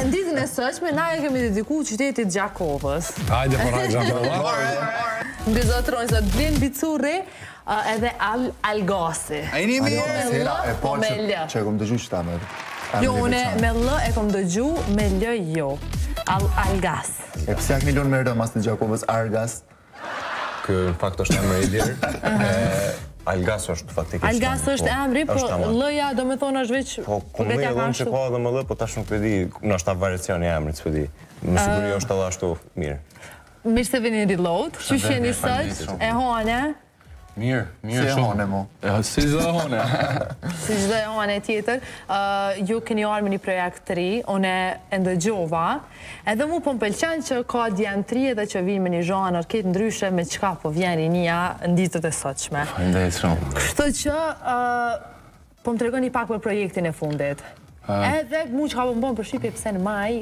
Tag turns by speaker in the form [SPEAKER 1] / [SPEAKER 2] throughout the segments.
[SPEAKER 1] në ditën e sotshme na e kemi dedikuar qytetit Gjakovës.
[SPEAKER 2] Hajde për Gjakova.
[SPEAKER 1] Mbizotron sot Blen Bicurri edhe Algasi.
[SPEAKER 3] A jeni mirë?
[SPEAKER 1] E po me L.
[SPEAKER 4] Që e kom dëgju shtamet.
[SPEAKER 1] Jo, une me L e kom dëgju, me L jo. Algas.
[SPEAKER 4] E pse jak milion me rë mas në Gjakovës Argas?
[SPEAKER 2] Kë në fakt është emri i lirë. Algas është faktikisht.
[SPEAKER 1] Algas është emri, po L-ja do me thonë është veç...
[SPEAKER 2] Po, kumë e dhëmë që ka dhe më L, po tash nuk përdi, në është ta variacioni emrit, së përdi. Më siguri është edhe ashtu mirë.
[SPEAKER 1] Mirë se vini reload, që sheni sot, e hone?
[SPEAKER 2] Mirë
[SPEAKER 4] Si e hone mo?
[SPEAKER 2] Si çdo hone.
[SPEAKER 1] Si çdo hone tjetër, ju keni arë me një projekt të ri, une e ndëgjova, edhe mu po më pëlqen që ka djemë të ri edhe që vinë me një zhanër këtë ndryshe me qka po vjeni një në ditët e sotshme.
[SPEAKER 2] Faleminderit shumë.
[SPEAKER 1] Kështu që po më tregoni pak për projektin e fundit. Edhe mu që ka po më bon për shqipje pëse në maj,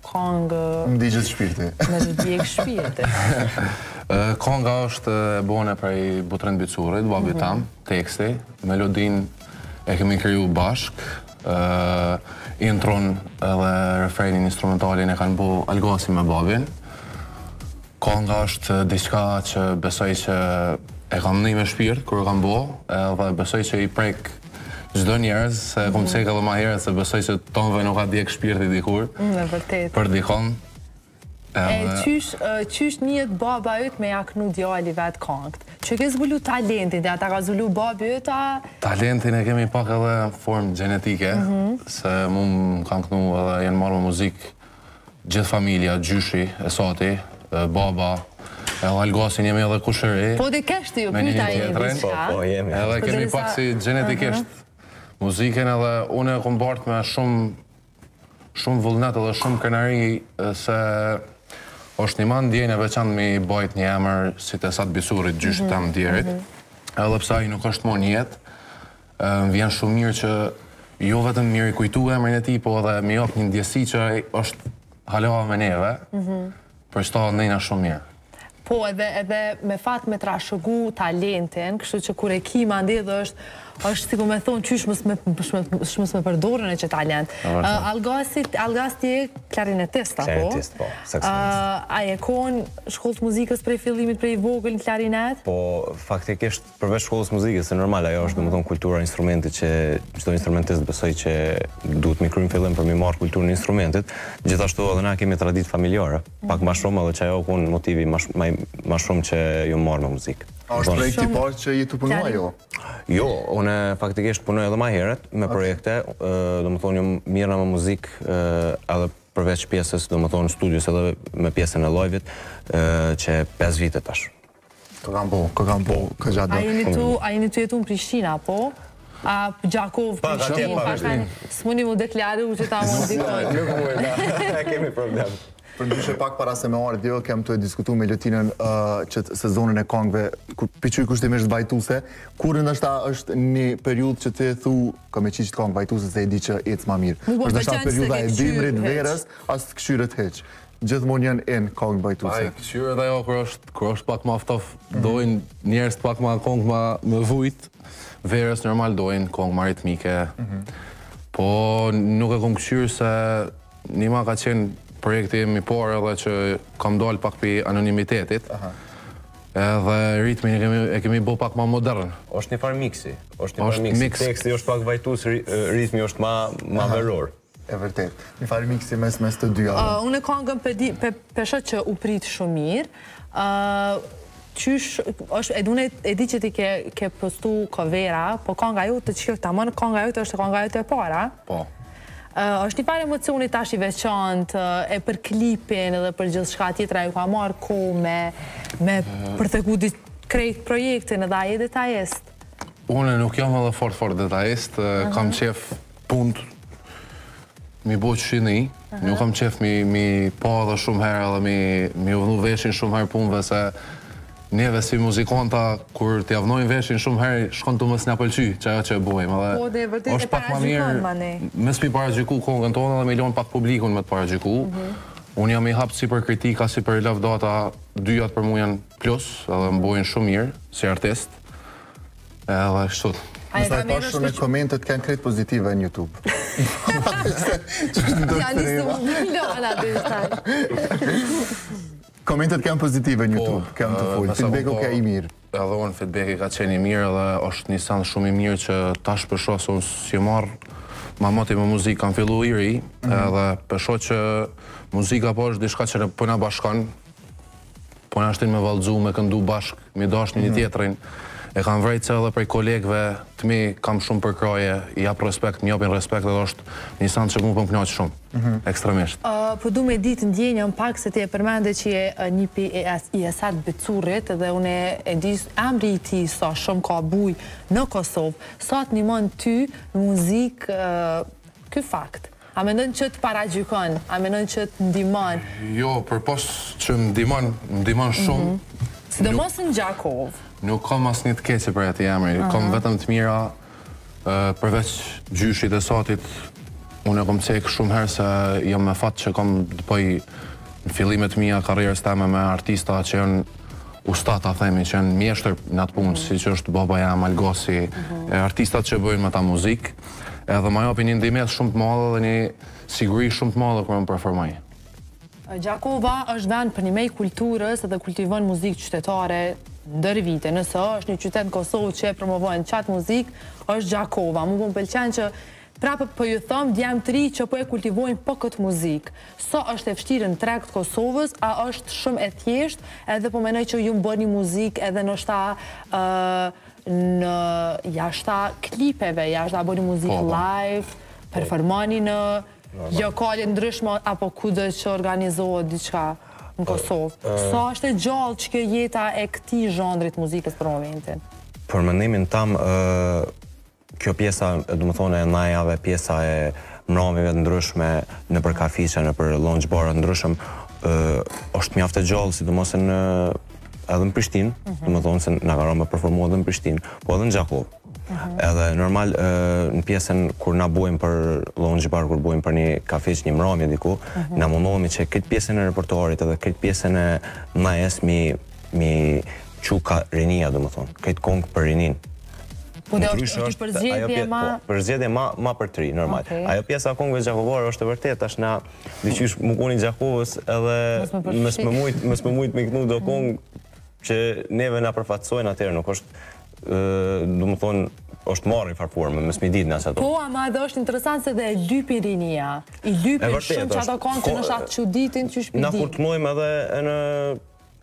[SPEAKER 1] kongë...
[SPEAKER 4] Më digjet shpirti.
[SPEAKER 1] Më djekë shpirti.
[SPEAKER 2] Konga është e bone prej Butren Bicurrit, babi tam, teksti, melodin e kemi kriju bashk, intron edhe refrenin instrumentalin e kanë bo Algasi me babin. Konga është diçka që besoj që e kam një me shpirt, kër e kam bo, edhe besoj që i prek çdo njerëz, se kom cek edhe ma herët, se besoj që tonëve nuk ka djek shpirti dikur.
[SPEAKER 1] Në vërtet.
[SPEAKER 2] Për dikon.
[SPEAKER 1] Qysh njët baba yt me jaknu djali vetë kongët? Që ke zbulu talentin, dhe ata ka zbulu babi yt a...
[SPEAKER 2] Talentin e kemi pak edhe formë gjenetike, se mu më kanë knu edhe jenë marrë me muzikë gjithë familja, gjyshi, esati, baba, edhe Algasin jemi edhe kushëri.
[SPEAKER 1] Po dhe keshti ju pyta i një diska?
[SPEAKER 2] Po, jemi. Edhe kemi pak si gjenetikisht muzikën edhe une e kom bartë me shumë vullnet edhe shumë krenari se është një man ndjene veçan me i bajt një emër si të Sat Bicurrit, gjyshit të më djerit. Edhe psa i nuk është mo njetë, më vjen shumë mirë që jo vetëm mirë i kujtu emrin e ti, po edhe mi jop një ndjesi që është halava me neve, për që ta ndejna shumë mirë.
[SPEAKER 1] Po, edhe me fat me trashëgu talentin, kështu që kur e kima ndedhe është si ku me thonë qysh mës me përdorën e që talent. Algas ti e klarinetist, apo?
[SPEAKER 2] Klarinetist, po, saksofonist.
[SPEAKER 1] A e konë shkollës muzikës prej fillimit prej vogël në klarinet?
[SPEAKER 2] Po, faktikisht përveç shkollës muzikës, se normal, ajo është domethënë kultura instrumentit që çdo instrumentist besoj që duhet me kryen fillim për me marrë kulturën e instrumentit. Gjithashtu edhe na kemi traditë familjare, pak më shumë edhe që ajo konë motivi më shumë që ju marrë me muzikë.
[SPEAKER 4] A është projekti parë që i të punua jo?
[SPEAKER 2] Jo, une faktikisht punoj edhe ma heret me projekte, do më thonë ju mirëna me muzikë edhe përveç pjesës, do më thonë studios edhe me pjesën e live-it, që 5 vite tash.
[SPEAKER 4] Kë kam po, kë gjatë do.
[SPEAKER 1] A jeni tu jetu në Prishtina, po? A Gjakov, Prishtin, s'muni mu deklaru që ta mund dikoj.
[SPEAKER 2] Nuk mujna, kemi problem.
[SPEAKER 4] Për ndryshe pak para se me ardhë jo, kem të diskutu me Ljotinën që sezonën e kongëve, piquj kushtimisht vajtuse, kur ndoshta është një periudhë që ti thu, ka me qiqit kongë vajtuse se e di që ecë ma mirë. Është ndoshta periudha e dimrit, verës, as të këshyret heq. Gjithmonë janë në kongë vajtuse.
[SPEAKER 2] Këshyret ajo, kër është pak ma ftof, dojnë njerës pak ma kongë ma më vujt, verës normal dojnë kongë ma ritmike. Po nuk e kom këshyrë se një ma ka qenë projekti jemi parë edhe që kam dalë pak për anonimitetit, edhe ritmin e kemi bo pak ma modern.
[SPEAKER 5] Është një farë miksi, teksti është pak vajtus, ritmi është ma veror.
[SPEAKER 4] E vërtet, një farë miksi mes të dyja.
[SPEAKER 1] Unë e kongën pesha që u pritë shumë mirë, qysh, e di që ti ke postu covera, po konga ju të qikë të amon, konga ju të është konga ju të e para?
[SPEAKER 2] Po.
[SPEAKER 1] është një farë emocioni tash i veçantë, e për klipin edhe për gjithë shka tjetra ju ka marrë ko me përtegu krejt projektin edhe aje detajist?
[SPEAKER 2] Une nuk jam edhe fort detajist, kam qef punt mi bo qëshini, nuk kam qef mi pa edhe shumë herë edhe mi uvnu veshin shumë herë punve se neve si muzikanta, kur t'i avnojnë veshin shumë herë, shkon të mësë nga pëlqy, që ajo që e bojmë.
[SPEAKER 1] Po, dhe e vërtet e parajgjikon ma ne.
[SPEAKER 2] Mes pi parajgjiku kongën tonë dhe me lon pak publikun me të parajgjiku. Unë jam i hapë si për kritika, si për lavdata, dyjat për mu janë plus, edhe më bojnë shumë mirë, si artist. Edhe shtut.
[SPEAKER 4] Nësa e pashtu në komentet kanë kretë pozitive në YouTube.
[SPEAKER 1] Ja, nisë më milona dhe shtaj.
[SPEAKER 4] Komentet kanë pozitive në YouTube, kanë të full. Feedbacku ka i mirë.
[SPEAKER 2] Edhe unë feedbacki ka qenë i mirë dhe është një sens shumë i mirë që tash përsho se unë si marrë ma moti me muzikë kam fillu i ri, edhe përsho që muzika po është dishka që po na bashkan, po na shtin me vallëzu, me këndu bashk, me dash një tjetrin. E kam vrejtë se edhe prej kolegëve të mi kam shumë përkraje, i jap respekt, më japin respekt edhe është një sens që mu për më knaqë shumë, ekstremisht.
[SPEAKER 1] Po du me ditë ndjenjën pak se ti e përmende që je një pi i Esad Becurit dhe une e di emri i ti sa shumë ka buj në Kosovë. Sa të nimon ty në muzikë ky fakt? A mendon që të paragjykon? A mendon që të ndimon?
[SPEAKER 2] Jo, për pos që më ndimon shumë.
[SPEAKER 1] Sidomos në Gjakovë.
[SPEAKER 2] Nuk kam asë një të keqe për ati emri, kam vetëm të mira, përveç gjyshit e satit, unë e kom cekë shumë herë se jam me fatë që kom të bëj në fillimet mija karrierës teme me artista që janë ustata, themi, që janë mjeshtër në atë punë, si që është baba jam, Algosi, artistat që bëjnë me ta muzikë, edhe ma japin një ndimes shumë të madhe dhe një siguri shumë të madhe kërë më performaj.
[SPEAKER 1] Gjakova është vend për një mej kulturës dhe kultivon muzikë qytetare ndër vite. Nëse është një qytet në Kosovë që e promovojnë qatë muzikë, është Gjakova. Mu po më pëlqen që prapë po ju thëmë djemë të ri që po e kultivojnë po këtë muzikë. Sa është e vështirë në treg të Kosovës, a është shumë e thjeshtë, edhe po menoj që ju më bërë një muzikë edhe në shta në jashta klipeve, jashta bërë një muzikë live, performani në lokalje ndryshme apo kudo që organizohet diçka në Kosovë. Sa është e gjallë që kjo jeta e këti zhandrit muzikës për momentin?
[SPEAKER 5] Për mendimin tam, kjo pjesa, du më thone, e najave, pjesa e mramive ndryshme, në për kafiqe, në për lounge bar ndryshme, është mjaft e gjallë, sidomos edhe në Prishtinë, du më thonë se nga ka me performu edhe në Prishtinë, po edhe në Gjakovë. Edhe normal në pjesën kur na bujmë për lounge bar, kur bujmë për një kafiq, një mramje diku, na mundohemi që këtë pjesën e repertoarit edhe këtë pjesën e najes mi qu ka rinia, du më thonë, këtë kongë për rinin.
[SPEAKER 1] Po dhe është përzgjedhje ma...
[SPEAKER 5] Përzgjedhje ma për tri, normal. Ajo pjesa kongëve gjakovarë është e vërtet, është na diqysh më koni Gjakovës edhe mës më mujt me këtnu do kongë që neve na përfatsojnë atërë, nuk është du më thonë, është marrë i farforme, mësë mi ditë nësë ato.
[SPEAKER 1] Po, ama edhe është interesant se dhe e lypi rinia. I lypi shumë që ato konë që në shatë që ditin që shpidi.
[SPEAKER 5] Na kur të mojmë edhe në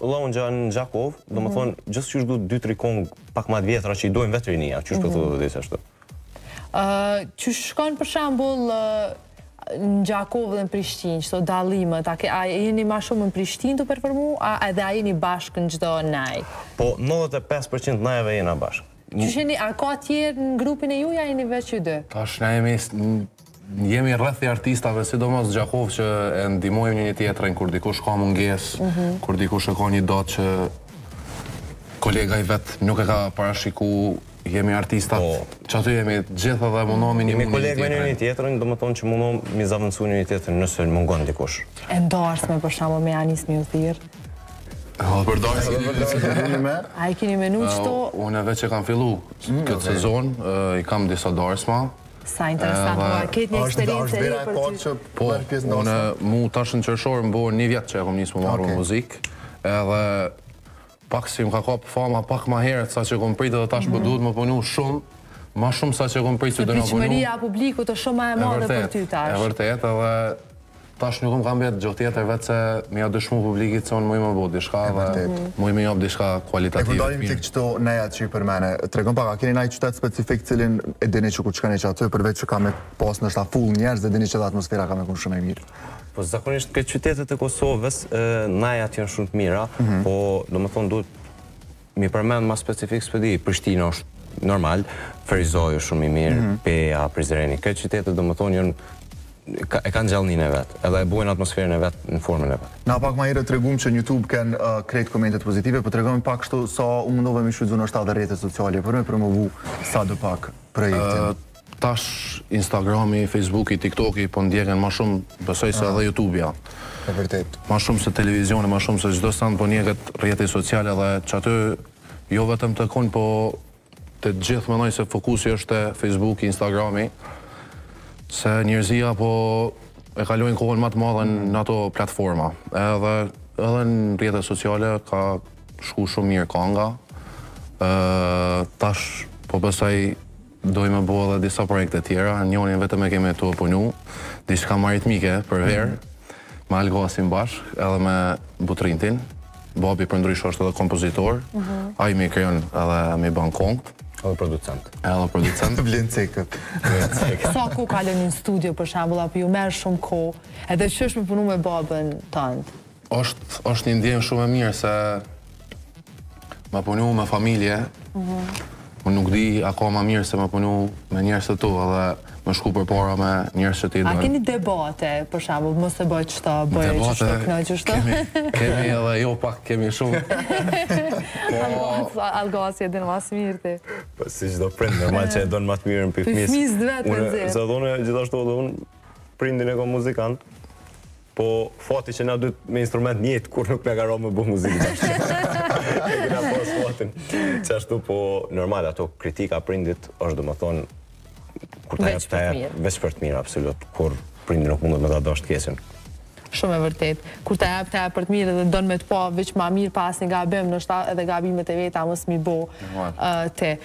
[SPEAKER 5] lounge në Gjakovë, du më thonë, gjithë që shdu 2-3 kongë pak ma të vjetra që i dojmë vetë rinia, që shpëthu dhe disë ashtu.
[SPEAKER 1] Që shkon për shambull në Gjakovë dhe në Prishtinë, qëto dalimet, a jeni ma shumë në Prishtinë të performu, edhe a jeni bashkë në gjdo naj?
[SPEAKER 5] Po, 95% najeve jena bashkë.
[SPEAKER 1] A ka tjerë në grupin e ju, a jeni veç ju dë?
[SPEAKER 2] Tash na jemi rrëthi artistave, sidomos Gjakovë që e ndimojmë një tjetërin, kur dikush ka munges, kur dikush e ka një datë që kolega i vetë nuk e ka parashiku, jemi artistat, që aty jemi gjithë dhe mundohemi një
[SPEAKER 5] tjetërin. Jemi kolegë me një tjetërin, do më tonë që mundohemi mi zavëncu një tjetërin nëse mungon dikush.
[SPEAKER 1] E ndarësme për shamo me Anis Mjuthir?
[SPEAKER 2] Për darësme.
[SPEAKER 1] A i kini menu qëto?
[SPEAKER 2] Unë e veç e kam fillu këtë sezon, i kam disa darësma.
[SPEAKER 1] Sa interesant, këtë një eksperiencë e re për ty.
[SPEAKER 2] Po, unë mu tash në qërshorë më bërë një vjetë që e kom njësë më marrë më muzikë, edhe pak si më ka kapë fama pak ma herët sa që kom pritë dhe tash për duhet më punu shumë, ma shumë sa që kom pritë që dhe në punu.
[SPEAKER 1] Pritshmëria publiku të shumë ma e madhe për ty tash.
[SPEAKER 2] E vërtet, edhe tash nuk më kam bjetë gjohë tjetër vetë se me ja dëshmu publikit se unë mu i më bëtë dishka dhe mu i me jopë dishka kualitativë.
[SPEAKER 4] E përdalim të këto nejat që i për mene, të regon pak, a keni naj qytet specifik cilin e dini që ku qëkani që aty, përveç që ka me pas në shta full njerës dhe dini që dhe atmosfera ka me kun shumë e mirë?
[SPEAKER 5] Po zakonisht këtë qytetet e Kosovës, najat janë shumë të mira, po do më thonë duhet mi përmend ma specifik s'pëdi, Prishtina është normal, Ferizoj është shumë i mirë, Peja, Prizreni, këtë qytetet do më thonë e kanë gjallnin e vetë, edhe e bujnë atmosferën e vetë në formën e vetë.
[SPEAKER 4] Na pak ma herë të regum që në YouTube kanë krejt komentet pozitive, po të regum pak shtu sa u mundove mi shudzu në shta dhe rrjetet sociale, për me promovu sa dhe pak projektin.
[SPEAKER 2] Tash Instagrami, Facebooki, TikToki, po ndjeken ma shumë besoj se edhe YouTube-ja.
[SPEAKER 4] E vërtet.
[SPEAKER 2] Ma shumë se televizioni, ma shumë se gjdo stand po njeket rrjetet sociale dhe që aty jo vetëm të konë, po të gjithë mendoj se fokusi është te Facebooki, Instagrami, se njerëzia po e kalojnë kohën më të madhe në ato platforma. Edhe në rrjetet sociale ka shku shumë mirë kanga. Tash po besoj dojmë bo edhe disa projekte tjera, njonin vetëm e kemi të punu, diçka më ritmike për verë, me Algasin bashk, edhe me Butrintin. Babi për ndrysh është edhe kompozitor, ai mi krijon edhe mi ban kongët.
[SPEAKER 5] Edhe producent.
[SPEAKER 2] Edhe producent.
[SPEAKER 4] Vlen cekët.
[SPEAKER 1] Sa ku kalon në studio për shembull, apo ju merr shumë kohë, edhe ç'është me punu me babën tënd?
[SPEAKER 2] Është një ndjenjë shumë e mirë se me punu me familje, unë nuk di ako ma mirë se me punu me njerës të tu, edhe me shku për para me njerës që ti dojnë.
[SPEAKER 1] A keni debate, për shambull, mos e bëj qëta, bëj qështu, këna qështu?
[SPEAKER 2] Kemi edhe jo pak, kemi shumë.
[SPEAKER 1] Algasi e dinë mas mirë ti.
[SPEAKER 5] Po si qdo prind, normal që e donë mas mirë në për fëmis.
[SPEAKER 1] Fëmis dë vetë në zirë.
[SPEAKER 5] Se dhone gjithashtu edhe unë prindin e kom muzikant, po fati që na duhet me instrument njëtë, kur nuk me garo me bu muzikë të e këna pas fatin. Që ashtu po normal, ato kritika prindit është do më thonë, kur ta jep veç për të mirë, absolut, kur prindin nuk mundet me ta dosh të kesin.
[SPEAKER 1] Shumë e vërtet. Kur ta jep për të mirë dhe donë me të pa veç ma mirë pas një gabim, nështë edhe gabimet e veta mos mi bo te.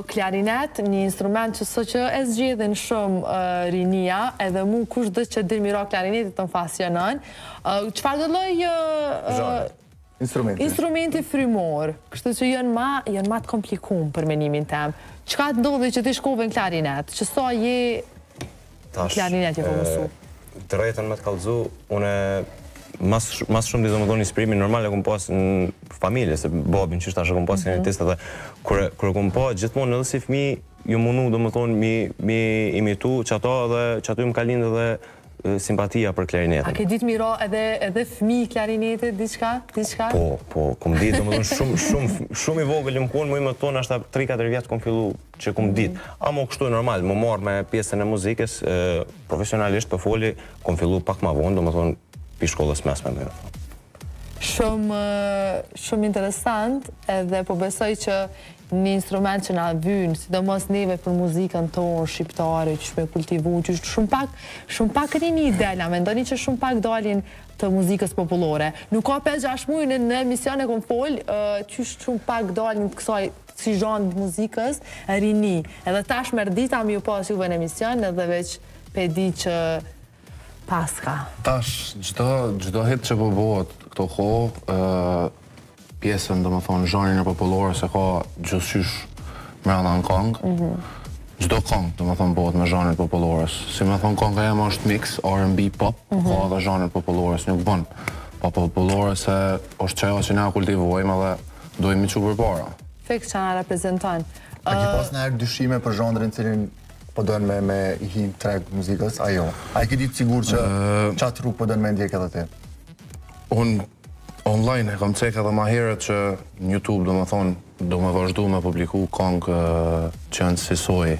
[SPEAKER 1] Klarinet, një instrument që së që e zgjedhin shumë rinia, edhe mu kush dhe që dhe mira klarinetit të më fasionan, qëfar dhe loj instrumenti frymor, kështu që jënë ma të komplikum për menimin tem. Qëka të ndodhe që ti shkove në klarinet? Që sa je klarinet je po mësu?
[SPEAKER 5] Të rejtën me të kalëzu, une mas shumë di do më do një inspirimin normal e kom pas në familje, se babin që shtash e kom pas klarinetistë dhe kërë kom pas gjithmonë edhe si fmi ju munu do më thonë mi imitu që ato ju më kalin edhe simpatia për klarinetin.
[SPEAKER 1] A ke ditë mira edhe fmi klarinetit, diçka?
[SPEAKER 5] Po, kom ditë, do më thonë shumë i vogël më konë, më i më tonë ashta 3-4 vjetë kom fillu që kom ditë. A mo kështu e normal, më marrë me pjesën e muzikës, profesionalisht për foli, kom fillu pak ma vonë, do më thonë, pi shkollës mesme në thonë.
[SPEAKER 1] Shumë interesant, edhe po besoj që një instrument që na vynë, sidomos neve për muzikën tonë, shqiptare, që shme kultivu, që shumë pak rini dela, me ndoni që shumë pak dalin të muzikës populore. Nuk ka 5-6 mujë në emisione kom folë, që shumë pak dalin të kësaj si zhanë të muzikës, rini. Edhe tash merdita mi ju pas juve në emision, edhe veç pe di që paska.
[SPEAKER 2] Tash, gjdo hit që po bëhet këto kohë, pjesën, do më thonë, zhanin e popullore se ka gjësysh mrena në kongë. Gjdo kongë, do më thonë, bëhet me zhanin popullores. Si me thonë, konga jema është mix, R&B, pop, ka edhe zhanin popullores, nuk bënë. Pa popullore se është qeja që na kultivojmë edhe dojmë i që për para.
[SPEAKER 1] Fiks që na reprezentojnë.
[SPEAKER 4] A ki pas në erë dyshime për zhandrin cilin po dojnë me i hi treg muzikës, a jo? A i ki ditë sigur që qatë rrugë po dojnë me ndjek edhe ti?
[SPEAKER 2] Unë online e kam cek edhe ma herët që në YouTube do më thonë, do më vazhdu me publiku kongë që janë si Soj,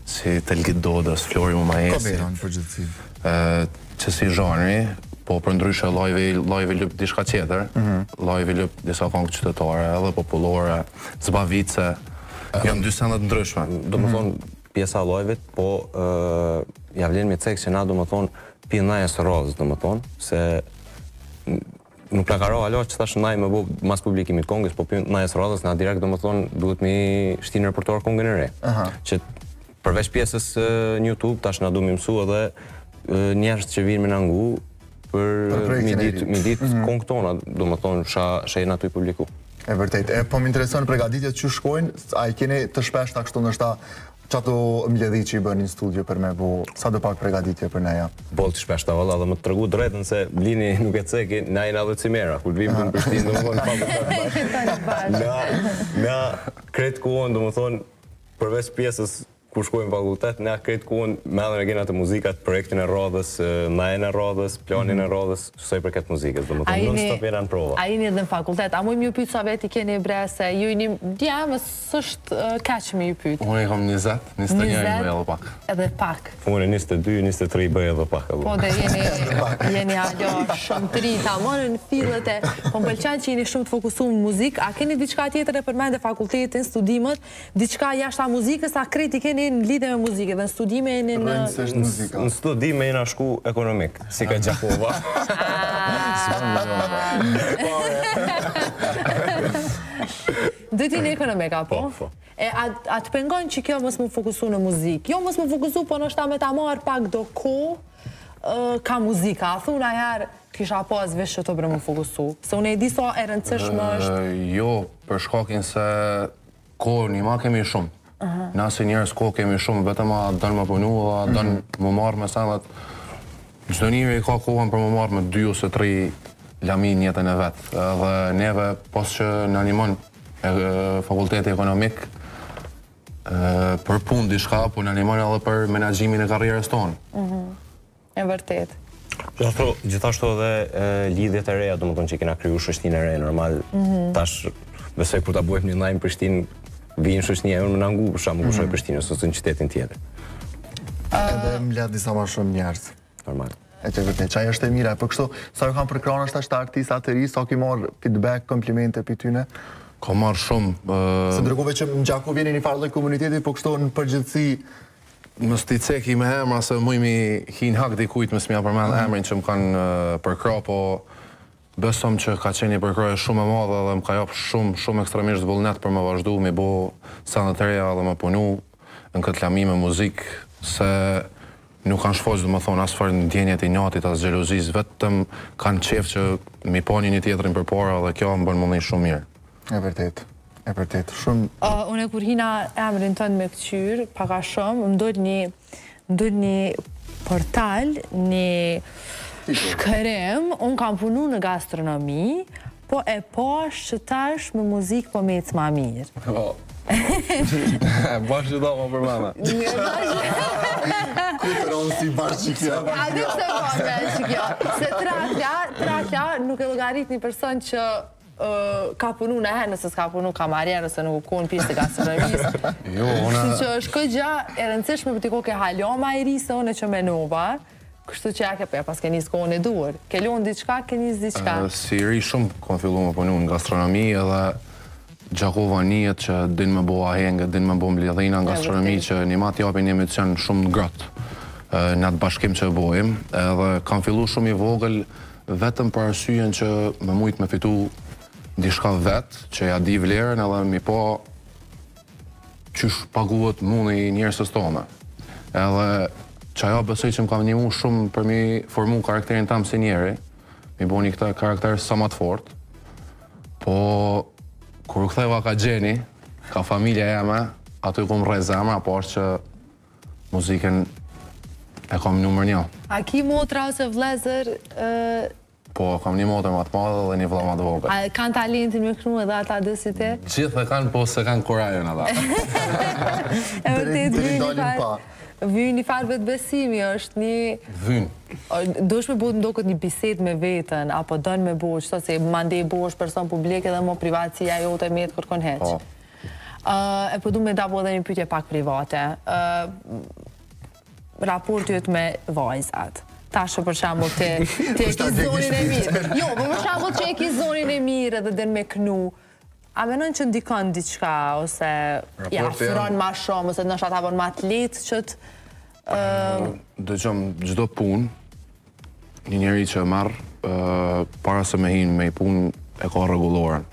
[SPEAKER 2] si Telgit Dodës, Flori Mumajesi.
[SPEAKER 4] Koberan për gjithësi.
[SPEAKER 2] Që si zhanri, po për ndryshe live lëp dishka tjetër, live lëp disa kongë qytetare, edhe popullore, zbavice, janë dy sendet ndryshme.
[SPEAKER 5] Do më thonë, pjesa live-it, po javlen me cek që na do më thonë, pina e së rozë, do më thonë, se nuk la karo alo që tash naj me bu mas publikimit kongës, po na e së rozës, na direkt do më thonë, duhet mi shti në repertuar kongën e re. Që përveç pjesës në YouTube, tash na du mi mësu edhe njerës që vinë me në ngu, për mi ditë kongë tona, do më thonë, shajnë ato i publiku.
[SPEAKER 4] E vërtejt. Po më intereson pregaditjet që shkojnë, a i keni të shpesh ta kështu nështë që ato mbledhi që i bërë një studio për me bu, sa do pak pregaditje për neja?
[SPEAKER 5] Bolë të shpesh të valla dhe më të tregu drejtën se Blini nuk e ceki, na i na dhe cimera, kur të vim për në Prishtinë, do më thonë, pa më na kretë kohën, do më thonë, përveç pjesës kur shkojmë fakultet, ne këtë kohën mellën e kena të muzikat, projektin e radhës, majën e radhës, planin e radhës, qësoj për këtë muzikës, dhe më të non stop jena në prova.
[SPEAKER 1] A jeni edhe në fakultet, a mu më ju pytë sa veti keni bre se ju jeni, djemë, sështë keqë më ju pytë.
[SPEAKER 2] Unë i kam 20, 21 bëj edhe pak.
[SPEAKER 1] Edhe pak.
[SPEAKER 5] Unë 22, 23 bëj edhe pak.
[SPEAKER 1] Po dhe jeni ajo shumë të ri, ta morë në fillet e, po më pëlqen që jeni shumë të fokusu në muzikë, a keni diçka tjetër e përmend e fakultetin, studimet, diçka jashtë muzikës, a kreti keni në lidhe me muzikë, dhe në studime e në...
[SPEAKER 5] Në studime e në shku ekonomik, si ka Gjakova.
[SPEAKER 1] Dhe ti në ekonomik, apo?
[SPEAKER 5] Po.
[SPEAKER 1] A të pengon që kjo mos më fokusu në muzikë? Jo mos më fokusu, po nështë ta me ta marë pak do ko ka muzika. A thuna herë, kisha pas vesh që të bre më fokusu. Se unë e di sa e rëndësishme është...
[SPEAKER 2] Jo, për shkakin se ko një ma kemi shumë. Nëse njerës ko kemi shumë, vetëm a dënë më punu, a dënë më marrë me sanat. Gjdo njëri ka kohën për më marrë me 2 ose 3 lamin jetën e vetë. Dhe neve, pos që në animon fakulteti ekonomik, për punë dishka, po në animon edhe për menagjimin e karrierës tonë.
[SPEAKER 1] E vërtet.
[SPEAKER 5] Gjithashtu edhe lidhjet e reja, do më tonë që i kena kryu shoqëtinë e re, normal. Tash, besoj kur ta bojmë një lajm Prishtinë, vinë shoqënia e unë më nangu, për shamë kushoj Prishtinës, ose në qytetin tjetër.
[SPEAKER 4] Edhe më let disa ma shumë njerës.
[SPEAKER 5] Normal.
[SPEAKER 4] E që vërtet, qaj është e mira. Për kështu, sa ju kam për kranë është ashtë artista të ri, sa ki marrë feedback, komplimente për tyne?
[SPEAKER 2] Ka marrë shumë.
[SPEAKER 4] Se ndërkove që në Gjakov vjeni një farë dhe komuniteti, po kështu në përgjithësi...
[SPEAKER 2] Më sti ceki me emra, se mujmi hin hak dikujt, më s'mja përmend emrin që më kanë përkra, po besom që ka qenë një përkraje shumë e madhe dhe më ka japë shumë ekstremisht vullnet për më vazhdu, mi bo sanë të reja dhe më punu në këtë lami me muzikë, se nuk kanë shfoqë, dhe më thonë, asë në djenjet i njatit, asë gjeluzis, vetëm kanë qef që mi poni një tjetërin për para dhe kjo më bënë mëndin shumë mirë.
[SPEAKER 4] E vërtet, shumë...
[SPEAKER 1] Une kur hina emrin tënë me këqyrë, paka shumë, më ndojnë një portal, një shkërem, unë kam punu në gastronomi, po e pash që tash me muzikë po me ecë ma mirë.
[SPEAKER 2] Bashkë që da më për mama.
[SPEAKER 4] Kujtër onë si bashkë që kjo.
[SPEAKER 1] A di se bashkë që kjo. Se trakja nuk e logarit një person që ka punu në herë, nëse s'ka punu kamarjerë, ose nuk u konë pishtë të gastronomisë.
[SPEAKER 2] Jo, ona...
[SPEAKER 1] Kështu që është këtë gja e rëndësishme për t'i ko ke haloma i ri se one që menova, kështu që ja ke pas ke njës kohën e duër. Ke lonë diqka, ke njës diqka.
[SPEAKER 2] Si ri shumë kom fillu më punu në gastronomi edhe Gjakova njët që din me bo ahengë, din me bo mbledhina në gastronomi që një matë japin një emocion shumë në grotë në atë bashkim që bojmë. Edhe kam fillu shumë i vogël vetëm për arsyen që më mujtë me fitu dishka vetë, që ja di vlerën edhe mi po qysh paguhet mundi njerësës tome. Edhe që ajo besoj që më kam një mu shumë për mi formu karakterin tam si njeri, mi bo një këta karakter sa ma të fort, po kur u ktheva ka gjeni, ka familja jeme, aty ku më rrej zemra, po është që muzikën e kam numër 1.
[SPEAKER 1] A ki motra ose vlezër?
[SPEAKER 2] Po, kam një motër ma të madhe dhe një vëlla ma të vogël.
[SPEAKER 1] A kanë talentin me kënu edhe ata dësi te?
[SPEAKER 2] Gjithë e kanë, po se kanë kurajën ata.
[SPEAKER 1] E vërtet, vynë një farë vetë besimi, është një...
[SPEAKER 2] Vynë.
[SPEAKER 1] Do është me bo të ndokët një biset me vetën, apo dënë me bo, qëto se mande i bo është person publik edhe mo privatësia jote me të kërkon heqë. E po du me da bo edhe një pytje pak private. Raportjet me vajzat. Tashë për shambull të e ki zonin e mirë. Jo, për shambull që e ki zonin e mirë edhe dhe me kënu. A menon që ndikon diqka, ose ja afron ma shumë, ose nështë ata bon ma të letë që të...
[SPEAKER 2] Dëgjom, gjdo pun, një njeri që marë, para se me hinë me i pun, e ka reguloren.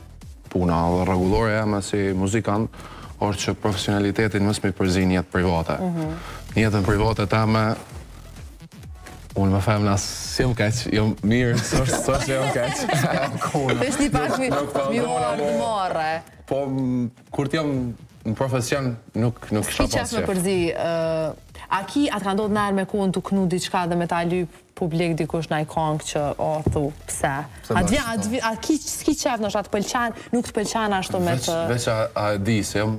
[SPEAKER 2] Puna dhe regulore e me si muzikant, është që profesionalitetin mësë mi përzi njëtë private. Njëtën private ta me... Unë me femna si jam keq, jam mirë, së që jam keq.
[SPEAKER 1] Vesh një pak mi orë marre.
[SPEAKER 2] Po, kur t'jam në profesion, nuk kisha
[SPEAKER 1] pasje. Ki qef me përzi, a ki atë ka ndodhë nërë me kohën të kënu diqka dhe me ta lyp publik dikush në i kongë që, thu, pse? A ki qef nështë atë pëlqan, nuk të pëlqan ashtu me të...
[SPEAKER 2] Veç a di, se jam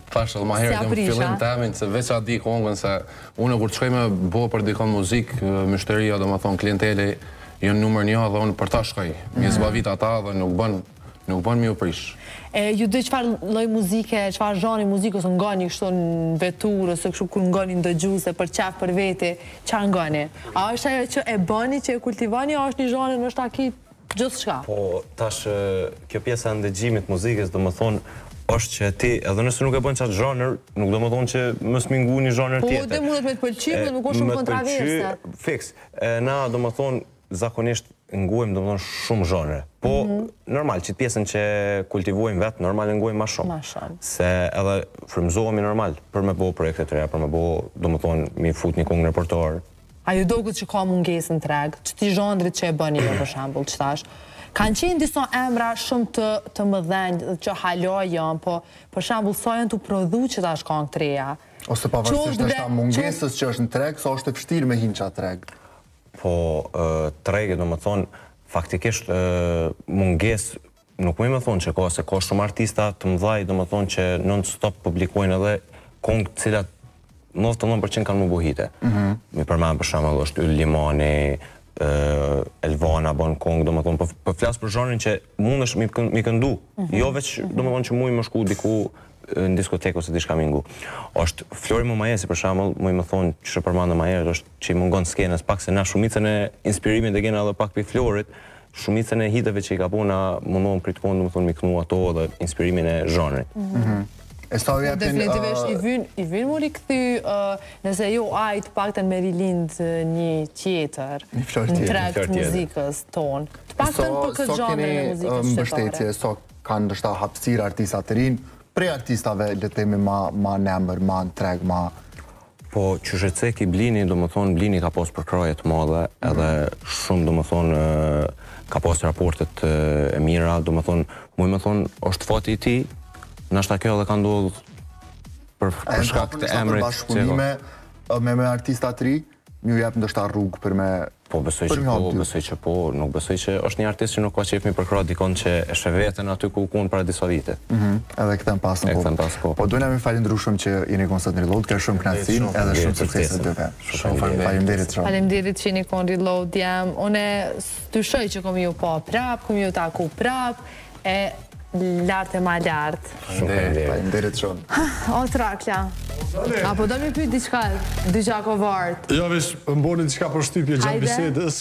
[SPEAKER 2] Thash edhe ma herë, në fillim të emin, se veç a di kongën, se unë kur të shkoj me bo për dikon muzikë, mështëria, do më thonë, klientele, jënë numër një dhe unë për ta shkoj. Mi zbavit ata dhe nuk bën mi u prish.
[SPEAKER 1] Ju dhe qëfar loj muzike, qëfar zhani muzikë, ose ngani kështu në vetur, ose kështu kur ngani në dëgjuse, për qef, për veti, qa ngani? A është ajo që e bëni, që e kultivani, a është një zhani në shtaki gjithë shka?
[SPEAKER 5] Po, tash, kjo pjesa në dëgjimit muzikës, do më thonë, është që ti, edhe nëse nuk e bën qatë zhanër, nuk do më thonë që më smingu një zhanër tjetër.
[SPEAKER 1] Po, dhe mundet me të pëlqy, dhe nuk është shumë kontraverse.
[SPEAKER 5] Fiks. Na, do më thonë, zakonisht nguajmë, do më thonë, shumë zhanër. Po, normal, që pjesën që kultivuajmë vetë, normal nguajmë ma shumë. Se edhe frymëzohemi normal, për me bo projekte të reja, për me bo, do më thonë, mi fut një kongë në repertoar.
[SPEAKER 1] A ju do këtë që ka mungesë në treg, që ti zhanërit që e bëni jo, për shambull, që tash? Kanë qenë disa emra shumë të mëdhenjë që halojën, po për shambull sa janë të prodhu që ta shkon këtë reja.
[SPEAKER 4] Ose pavarësisht është ta mungesës që është në treg, sa është e vështirë me hinë qa treg?
[SPEAKER 5] Po, tregi, do më thonë, faktikisht mungesë, nuk me thonë që se ka shumë artista të mëdhaj, do më thonë që non-stop publikojnë edhe kongë cilat 99% kanë më buhite. Mi përmanë për shambull është Yll Limani, Elvana bon kongë, do më thonë, për flasë për zhanrin që mund është mi këndu. Jo veç, do më thonë që mu i më shku diku në diskotekë ose diçka mingu. Është Flori Momajesi, për shembull, mu i më thonë që shë përmandë më herët, është që i mungon skenës pak se na shumicën e inspirimit dhe gena edhe pak për Florit, shumicën e hiteve që i ka po na mundohen për të konë, do më thonë, mi kënu ato dhe inspirimin e zhanrit.
[SPEAKER 1] Definitivisht, i vynë mu rikëthy, nëse jo ajtë pak të me rilind një tjetër në treg të muzikës tonë. Të pak të në për këtë zhanër në muzikës shqiptare.
[SPEAKER 4] Mbështetje, so kanë ndështa hapësirë artistat të rinë, prej artistave letemi ma nëmër, ma në treg, ma...
[SPEAKER 5] Po, që shëcek i Blini, do më thonë, Blini ka pos për kraje të madhe, edhe shumë, do më thonë, ka pos raportet e mira, do më thonë, mu i më thonë, është fati i ti, nashta kjo edhe ka ndodhë për shkak të emrit.
[SPEAKER 4] Bashkëpunime me artista të ri, mi u jep ndështa rrugë për me...
[SPEAKER 5] Po, besoj që po, nuk besoj që është një artist që nuk ka qefmi për kra dikon që e shë vetën aty ku kunë para disa vite.
[SPEAKER 4] Edhe këtën pasën po. Po, dojnë mi falindru shumë që jeni konë sot në Reload, kërë shumë knatësin edhe shumë sukseset dyve. Faleminderit shumë.
[SPEAKER 1] Faleminderit që jeni konë Reload jam. Une të shoj që kom ju po prap, kom ju taku prap, e lartë e ma lartë.
[SPEAKER 4] Faleminderit shumë.
[SPEAKER 1] O, Trakla, apo do mi pyt diqka, dy gjako vartë?
[SPEAKER 3] Jo, vish, mboni diqka për shtypje gjatë bisedës,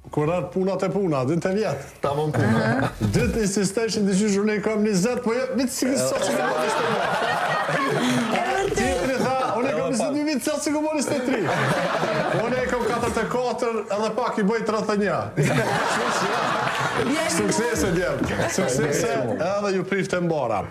[SPEAKER 3] kur arë punat e puna, dhe të vjetë.
[SPEAKER 4] Ta mon puna.
[SPEAKER 3] Dhe të insistation dhe që zhune i kam 20, po vitë si kësë sa që këmoni 23. Tjetëri tha, unë e kam 22 vitë sa që këmoni 23. Unë e kam 44 edhe pak i bëj 31. Suksese, djemë. Suksese edhe ju prifte mbara.